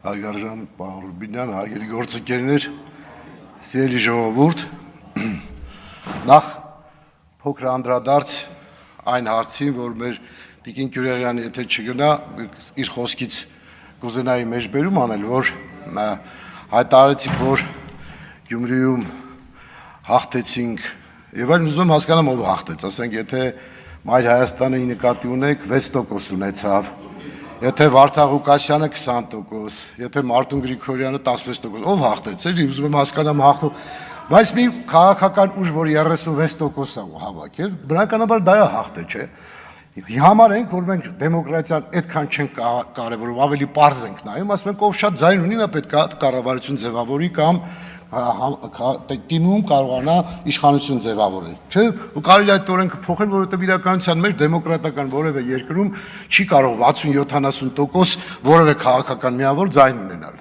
Հարգարժան պարոն Ռուբինյան, հարգելի գործընկերներ, սիրելի ժողովուրդ, նախ փոքր անդրադարձ այն հարցին, որ մեր Տիկին Քյուրեղյանը եթե չգնա, իր խոսքից կուզենայի մեջբերում անել, որ հայտարարեցիք, որ Գյումրիում հաղթեցինք, եւ այլն, ուզում եմ հասկանամ ով հաղթեց, ասենք եթե Մայր Հայաստանը նկատի ունեք 6% ունեցավ, եթե Վարդան Ղուկասյանը 20%, եթե Մարտուն Գրիգորյանը 16%, ով հաղթեց, էլի ուզում եմ հասկանամ հաղթող, բայց մի քաղաքական ուժ, որ 36% հավաքել, բնականաբար դա է հաղթե, չէ։ Համարենք, որ մենք դեմոկրատիան այդքան չենք կարևորում, ավելի պարզ ենք նայում, ասում ենք ով շատ ձայն ունի, նա պետք է կառավարություն ձևավորի կամ տիմում կարողանա իշխանություն ձևավորել, չէ՞, ու կարելի է այդ օրենքը փոխել, որովհետև իրականության մեջ դեմոկրատական որևէ երկրում չի կարող 60-70% որևէ քաղաքական միավոր ձայն ունենալ։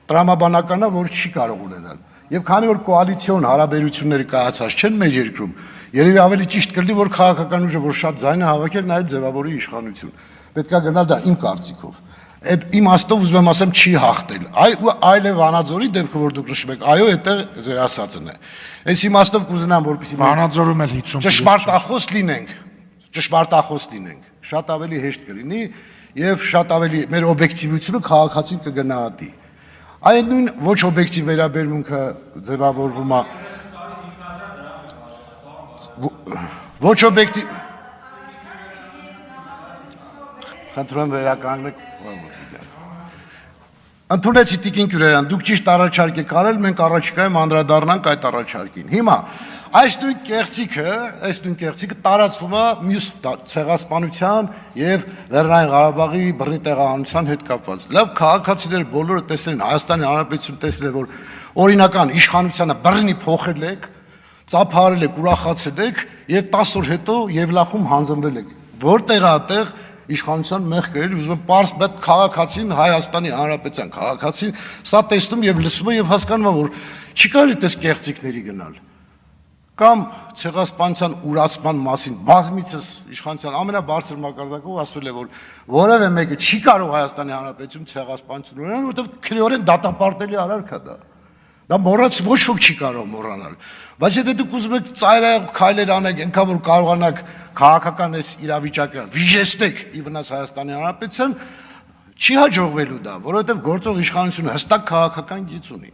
Տրամաբանական է, որ չի կարող ունենալ։ Եվ քանի որ կոալիցիոն հարաբերությունները կայացած չեն մեր երկրում, երևի ավելի ճիշտ կլինի, որ քաղաքական ուժը, որ շատ ձայն է հավաքել, նա էլ ձևավորի իշխանություն։ Պետք է գնալ դա իմ կարծիքով։ Այդ իմաստով ուզում եմ ասեմ չի հաղթել։ Այլ է Վանաձորի դեպքը, որ դուք նշում եք, այո, այդտեղ ձեր ասածն է։ Այս իմաստով կուզենամ, որպեսզի Վանաձորում էլ 50% ճշմարտախոս լինենք, շատ ավելի հեշտ կլինի եւ շատ ավելի մեր օբյեկտիվությունը քաղաքացին կգնահատի։ Այդ նույն ոչ օբյեկտիվ վերաբերմունքը ձևավորվում է ոչ օբյեկտիվ Խնդրում վերականգնեք Ընդունեցի Տիկին Քյուրեղյան, դուք ճիշտ առաջարկ եք արել, մենք առաջիկայում անդրադառնանք այդ առաջարկին։ Հիմա այս նույն կեղծիքը տարածվում է մյուս ցեղասպանության եւ Լեռնային Ղարաբաղի բռնի տեղահանության հետ կապված։ Լավ քաղաքացիները բոլորը տեսել են, Հայաստանի Հանրապետություն տեսել է, որ օրինական իշխանությանը բռնի փոխել եք, ծափարել եք, ուրախացել եք եւ 10 օր հետո Եվլախում հանձնվել եք։ Որտեղ է այդտեղ իշխանության մեղքը էր, ուզում եմ պարզ բայց քաղաքացին Հայաստանի Հանրապետության քաղաքացին սա տեսնում եւ լսում է եւ հասկանում է, որ չի կարելի դες կեղծիքների գնալ։ Կամ ցեղասպանության ուրացման մասին բազմիցս իշխանության ամենաբարձր մակարդակով ասվել է, որ որևէ մեկը չի կարող Հայաստանի Հանրապետություն ցեղասպանություն ունենալ, որովհետեւ քրեորեն դատապարտելի արարք է դա։ Դա մոռաց ոչ ոք չի կարող մոռանալ։ Բայց եթե դուք ուզում եք ծայրահեղ քայլեր անեք, այնքան որ կարողանաք քաղաքական այս իրավիճակը վիժեցնեք ի վնաս Հայաստանի Հանրապետության, չի հաջողվելու դա, որովհետև գործող իշխանությունը հստակ քաղաքական գիծ ունի։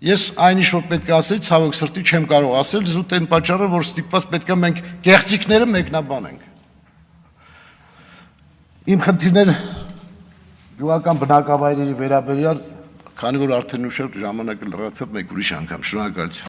Ես այն ինչ որ պետք է ասել, ցավոք սրտի չեմ կարող ասել, զուտ այն պատճառը, որ ստիպված պետք է մենք կեղծիքները մեկնաբանենք։ Իմ խնդիրները գյուղական բնակավայրերի վերաբերյալ Քանի որ արդեն ուշ ժամանակը լրացավ, մեկ ուրիշ անգամ, շնորհակալություն։